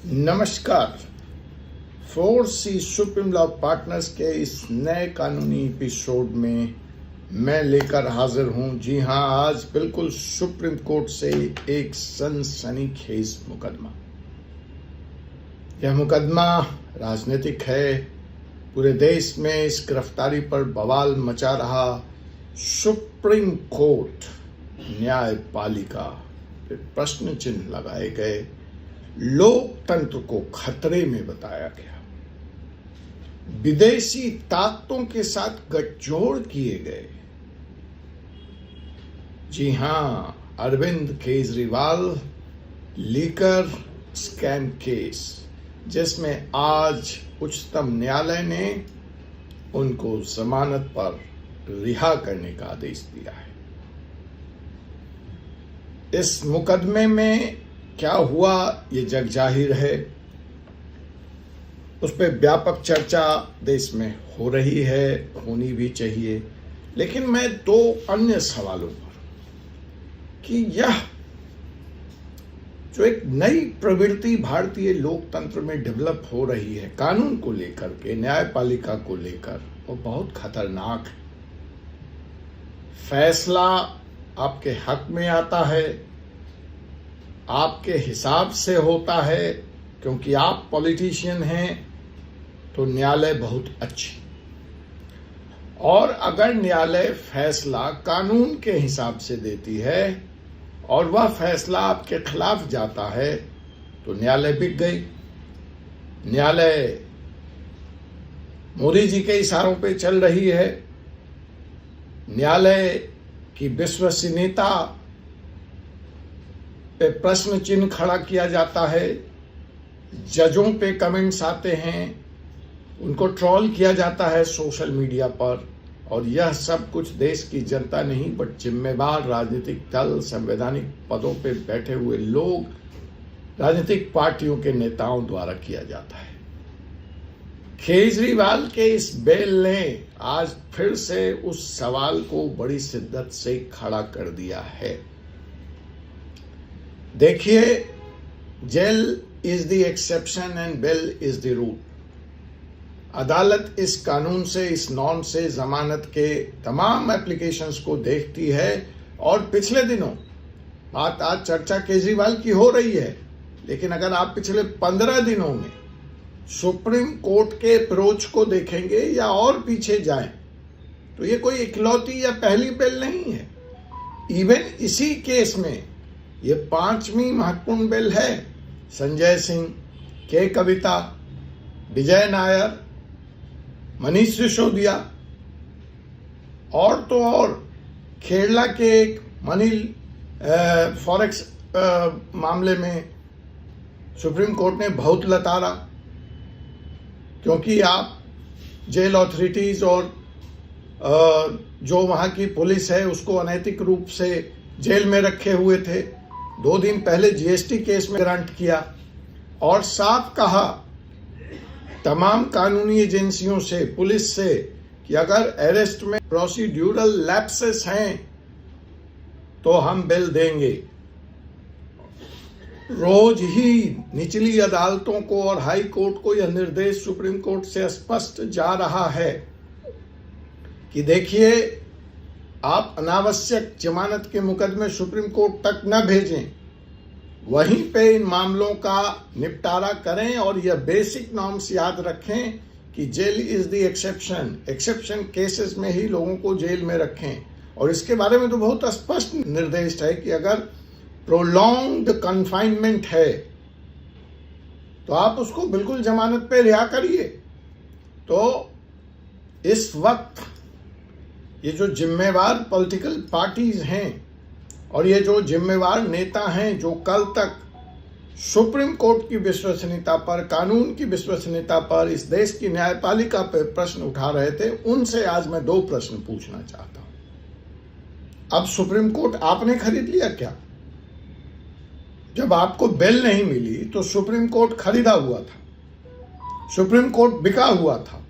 नमस्कार। 4C supreme law partners के इस नए कानूनी एपिसोड में मैं लेकर हाजिर हूं। जी हां, आज बिल्कुल सुप्रीम कोर्ट से एक सनसनीखेज मुकदमा। यह मुकदमा राजनीतिक है। पूरे देश में इस गिरफ्तारी पर बवाल मचा रहा। सुप्रीम कोर्ट न्यायपालिका पे प्रश्न चिन्ह लगाए गए। लोकतंत्र को खतरे में बताया गया। विदेशी ताकतों के साथ गठजोड़ किए गए। जी हां, Arvind Kejriwal liquor scam case, जिसमें आज उच्चतम न्यायालय ने उनको जमानत पर रिहा करने का आदेश दिया है। इस मुकदमे में क्या हुआ ये जग जाहिर है। उस पर व्यापक चर्चा देश में हो रही है, होनी भी चाहिए। लेकिन मैं दो अन्य सवालों पर कि यह जो एक नई प्रवृत्ति भारतीय लोकतंत्र में डेवलप हो रही है कानून को लेकर के, न्यायपालिका को लेकर, वो बहुत खतरनाक है। फैसला आपके हक में आता है, आपके हिसाब से होता है, क्योंकि आप पॉलिटिशियन हैं तो न्यायालय बहुत अच्छी। और अगर न्यायालय फैसला कानून के हिसाब से देती है और वह फैसला आपके खिलाफ जाता है तो न्यायालय बिक गई। न्यायालय मोदी जी के इशारों पे चल रही है। न्यायालय की विश्वसनीयता पे प्रश्न चिन्ह खड़ा किया जाता है। जजों पे कमेंट्स आते हैं, उनको ट्रोल किया जाता है सोशल मीडिया पर। और यह सब कुछ देश की जनता नहीं बट जिम्मेवार राजनीतिक दल, संवैधानिक पदों पे बैठे हुए लोग, राजनीतिक पार्टियों के नेताओं द्वारा किया जाता है। केजरीवाल के इस बेल ने आज फिर से उस सवाल को बड़ी शिद्दत से खड़ा कर दिया है। देखिए, jail is the exception and bail is the rule. अदालत इस कानून से, इस नॉर्म से जमानत के तमाम एप्लीकेशंस को देखती है। और पिछले दिनों बात आज चर्चा केजरीवाल की हो रही है, लेकिन अगर आप पिछले 15 दिनों में सुप्रीम कोर्ट के अप्रोच को देखेंगे या और पीछे जाएं, तो ये कोई इकलौती या पहली बेल नहीं है। इवन इसी केस में ये 5वीं महत्वपूर्ण बेल है। संजय सिंह, के कविता, विजय नायर, मनीष सिसोदिया और तो और केरला के एक मनी फॉरेक्स मामले में सुप्रीम कोर्ट ने बहुत लताड़ा, क्योंकि आप जेल अथॉरिटीज और जो वहां की पुलिस है उसको अनैतिक रूप से जेल में रखे हुए थे। 2 दिन पहले जीएसटी केस में ग्रांट किया और साफ कहा तमाम कानूनी एजेंसियों से, पुलिस से, कि अगर अरेस्ट में प्रोसीड्यूरल लैप्सेस हैं तो हम बेल देंगे। रोज ही निचली अदालतों को और हाई कोर्ट को यह निर्देश सुप्रीम कोर्ट से स्पष्ट जा रहा है कि देखिए, आप अनावश्यक जमानत के मुकदमे सुप्रीम कोर्ट तक न भेजें, वहीं पे इन मामलों का निपटारा करें। और यह बेसिक नॉर्म्स याद रखें कि jail is the exception, exception cases में ही लोगों को जेल में रखें। और इसके बारे में तो बहुत स्पष्ट निर्देश है कि अगर प्रोलॉन्ग्ड कन्फाइनमेंट है तो आप उसको बिल्कुल जमानत पे रिहा करिए। तो इस वक्त ये जो जिम्मेवार पॉलिटिकल पार्टीज हैं और ये जो जिम्मेवार नेता हैं जो कल तक सुप्रीम कोर्ट की विश्वसनीयता पर, कानून की विश्वसनीयता पर, इस देश की न्यायपालिका पर प्रश्न उठा रहे थे, उनसे आज मैं 2 प्रश्न पूछना चाहता हूं। अब सुप्रीम कोर्ट आपने खरीद लिया क्या? जब आपको बेल नहीं मिली तो सुप्रीम कोर्ट खरीदा हुआ था, सुप्रीम कोर्ट बिका हुआ था,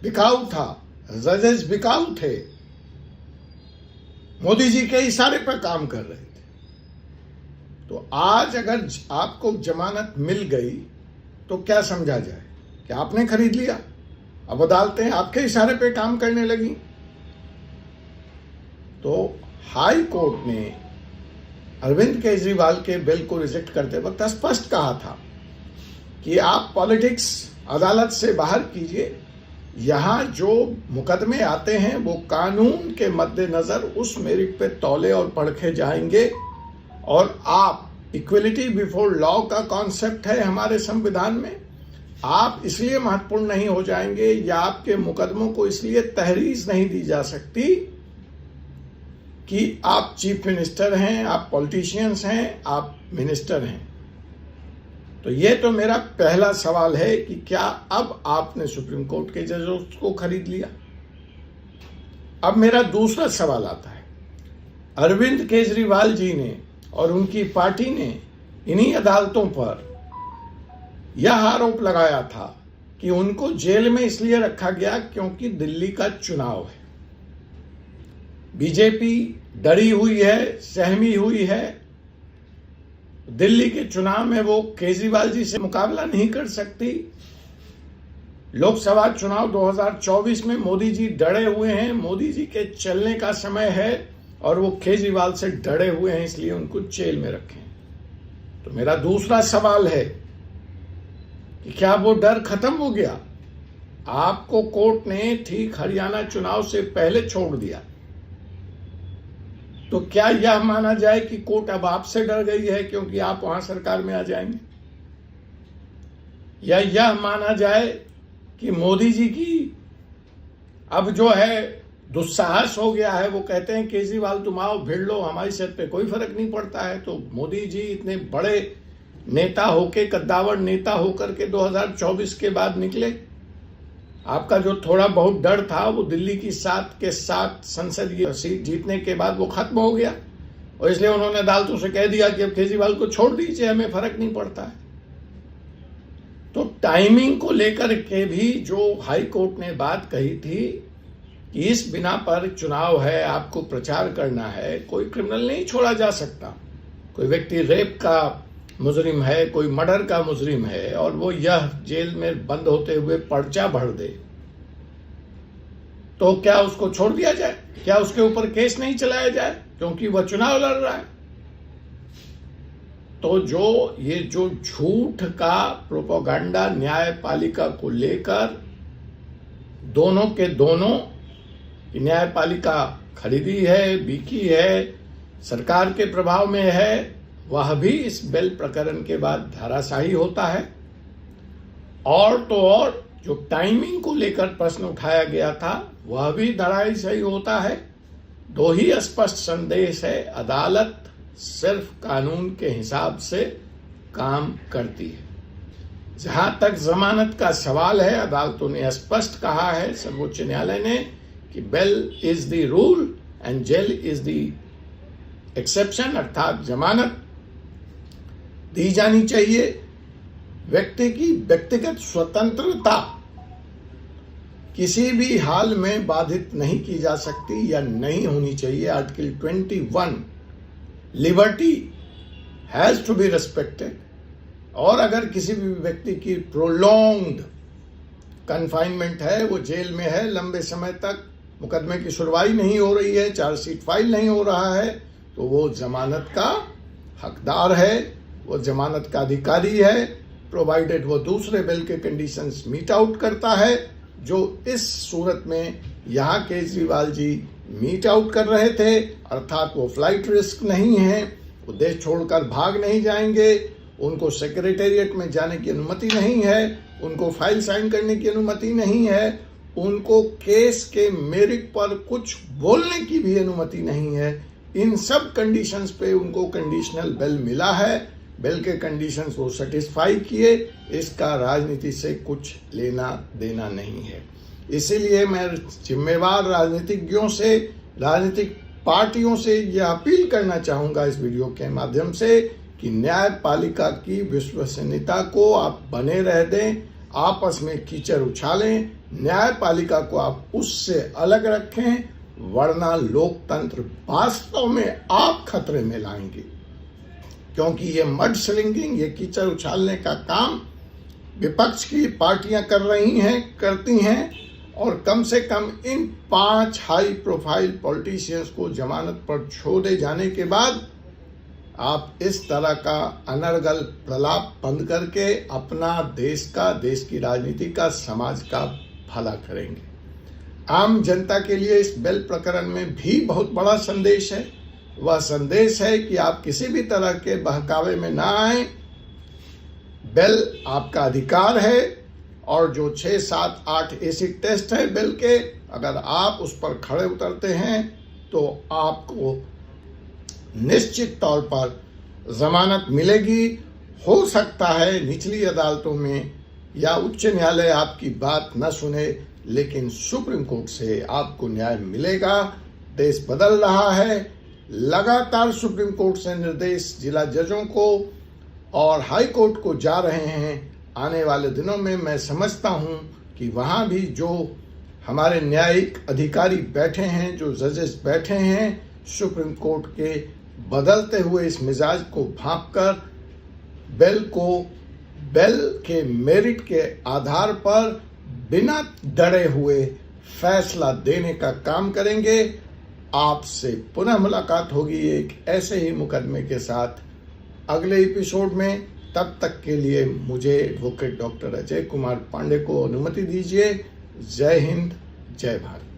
बिकाऊ था, जजेस बिकाऊ थे, मोदी जी के इशारे पर काम कर रहे थे। तो आज अगर आपको जमानत मिल गई तो क्या समझा जाए कि आपने खरीद लिया, अब अदालतें आपके इशारे पे काम करने लगी। तो हाई कोर्ट ने अरविंद केजरीवाल के बिल को रिजेक्ट करते वक्त स्पष्ट कहा था कि आप पॉलिटिक्स अदालत से बाहर कीजिए, यहां जो मुकदमे आते हैं वो कानून के मद्देनजर उस मेरिट पे तौले और परखे जाएंगे। और आप इक्वलिटी बिफोर लॉ का कॉन्सेप्ट है हमारे संविधान में, आप इसलिए महत्वपूर्ण नहीं हो जाएंगे या आपके मुकदमों को इसलिए तहरीज नहीं दी जा सकती कि आप चीफ मिनिस्टर हैं, आप पॉलिटिशियंस हैं, आप मिनिस्टर हैं। तो ये तो मेरा पहला सवाल है कि क्या अब आपने सुप्रीम कोर्ट के जजों को खरीद लिया। अब मेरा दूसरा सवाल आता है, अरविंद केजरीवाल जी ने और उनकी पार्टी ने इन्हीं अदालतों पर यह आरोप लगाया था कि उनको जेल में इसलिए रखा गया क्योंकि दिल्ली का चुनाव है। बीजेपी डरी हुई है, सहमी हुई है, दिल्ली के चुनाव में वो केजरीवाल जी से मुकाबला नहीं कर सकती। लोकसभा चुनाव 2024 में मोदी जी डरे हुए हैं, मोदी जी के चलने का समय है और वो केजरीवाल से डरे हुए हैं, इसलिए उनको जेल में रखें। तो मेरा दूसरा सवाल है कि क्या वो डर खत्म हो गया? आपको कोर्ट ने ठीक हरियाणा चुनाव से पहले छोड़ दिया, तो क्या यह माना जाए कि कोर्ट अब आपसे डर गई है क्योंकि आप वहां सरकार में आ जाएंगे? या यह माना जाए कि मोदी जी की अब जो है दुस्साहस हो गया है, वो कहते हैं केजरीवाल तुम आओ भिड़ लो, हमारी सेहत पे कोई फर्क नहीं पड़ता है। तो मोदी जी इतने बड़े नेता होके, कद्दावर नेता होकर के 2024 के बाद निकले, आपका जो थोड़ा बहुत डर था वो दिल्ली की 7 के 7 संसदीय सीट जीतने के बाद वो खत्म हो गया और इसलिए उन्होंने अदालतों से कह दिया कि अब केजरीवाल को छोड़ दीजिए, हमें फर्क नहीं पड़ता है। तो टाइमिंग को लेकर के भी जो हाई कोर्ट ने बात कही थी कि इस बिना पर चुनाव है, आपको प्रचार करना है, कोई क्रिमिनल नहीं छोड़ा जा सकता। कोई व्यक्ति रेप का मुजरिम है, कोई मर्डर का मुजरिम है और वो यह जेल में बंद होते हुए पर्चा भर दे, तो क्या उसको छोड़ दिया जाए? क्या उसके ऊपर केस नहीं चलाया जाए क्योंकि वह चुनाव लड़ रहा है? तो जो झूठ का प्रोपेगेंडा न्यायपालिका को लेकर दोनों के दोनों, न्यायपालिका खरीदी है, बिकी है, सरकार के प्रभाव में है, वह भी इस बेल प्रकरण के बाद धराशायी होता है। और तो और जो टाइमिंग को लेकर प्रश्न उठाया गया था वह भी धराशायी होता है। दो ही स्पष्ट संदेश है, अदालत सिर्फ कानून के हिसाब से काम करती है। जहां तक जमानत का सवाल है, अदालतों ने स्पष्ट कहा है, सर्वोच्च न्यायालय ने, कि bail is the rule and jail is the exception, अर्थात जमानत दी जानी चाहिए। व्यक्ति की व्यक्तिगत स्वतंत्रता किसी भी हाल में बाधित नहीं की जा सकती या नहीं होनी चाहिए। Article 21 liberty has to be respected. और अगर किसी भी व्यक्ति की प्रोलॉन्ग्ड कन्फाइनमेंट है, वो जेल में है, लंबे समय तक मुकदमे की सुनवाई नहीं हो रही है, चार्जशीट फाइल नहीं हो रहा है, तो वो जमानत का हकदार है, वो जमानत का अधिकारी है, प्रोवाइडेड वो दूसरे बिल के कंडीशंस मीट आउट करता है, जो इस सूरत में यहाँ केजरीवाल जी मीट आउट कर रहे थे। अर्थात वो फ्लाइट रिस्क नहीं है, वो देश छोड़कर भाग नहीं जाएंगे, उनको सेक्रेटेरिएट में जाने की अनुमति नहीं है, उनको फाइल साइन करने की अनुमति नहीं है, उनको केस के मेरिट पर कुछ बोलने की भी अनुमति नहीं है। इन सब कंडीशंस पे उनको कंडीशनल बेल मिला है। बेल के कंडीशंस वो सेटिस्फाई किए, इसका राजनीति से कुछ लेना देना नहीं है। इसीलिए मैं जिम्मेवार राजनीतिज्ञों से, राजनीतिक पार्टियों से यह अपील करना चाहूंगा इस वीडियो के माध्यम से कि न्यायपालिका की विश्वसनीयता को आप बने रह दें, आपस में कीचड़ उछालें, न्यायपालिका को आप उससे अलग रखें, वरना लोकतंत्र वास्तव में आप खतरे में लाएंगे। क्योंकि ये मड स्लिंगिंग, ये कीचड़ उछालने का काम विपक्ष की पार्टियां कर रही हैं, करती हैं, और कम से कम इन 5 हाई प्रोफाइल पॉलिटिशियंस को जमानत पर छोड़े जाने के बाद आप इस तरह का अनर्गल प्रलाप बंद करके अपना देश की राजनीति का, समाज का भला करेंगे। आम जनता के लिए इस बेल प्रकरण में भी बहुत बड़ा संदेश है। वह संदेश है कि आप किसी भी तरह के बहकावे में ना आए। बेल आपका अधिकार है, और जो 6, 7, 8 एसिड टेस्ट है बेल के, अगर आप उस पर खड़े उतरते हैं तो आपको निश्चित तौर पर जमानत मिलेगी। हो सकता है निचली अदालतों में या उच्च न्यायालय आपकी बात न सुने, लेकिन सुप्रीम कोर्ट से आपको न्याय मिलेगा। देश बदल रहा है। लगातार सुप्रीम कोर्ट से निर्देश जिला जजों को और हाई कोर्ट को जा रहे हैं। आने वाले दिनों में मैं समझता हूं कि वहां भी जो हमारे न्यायिक अधिकारी बैठे हैं, जो जजेस बैठे हैं, सुप्रीम कोर्ट के बदलते हुए इस मिजाज को भांपकर बेल के मेरिट के आधार पर बिना डरे हुए फैसला देने का काम करेंगे। आपसे पुनः मुलाकात होगी एक ऐसे ही मुकदमे के साथ अगले एपिसोड में। तब तक के लिए मुझे एडवोकेट डॉक्टर अजय कुमार पांडे को अनुमति दीजिए। जय हिंद, जय भारत।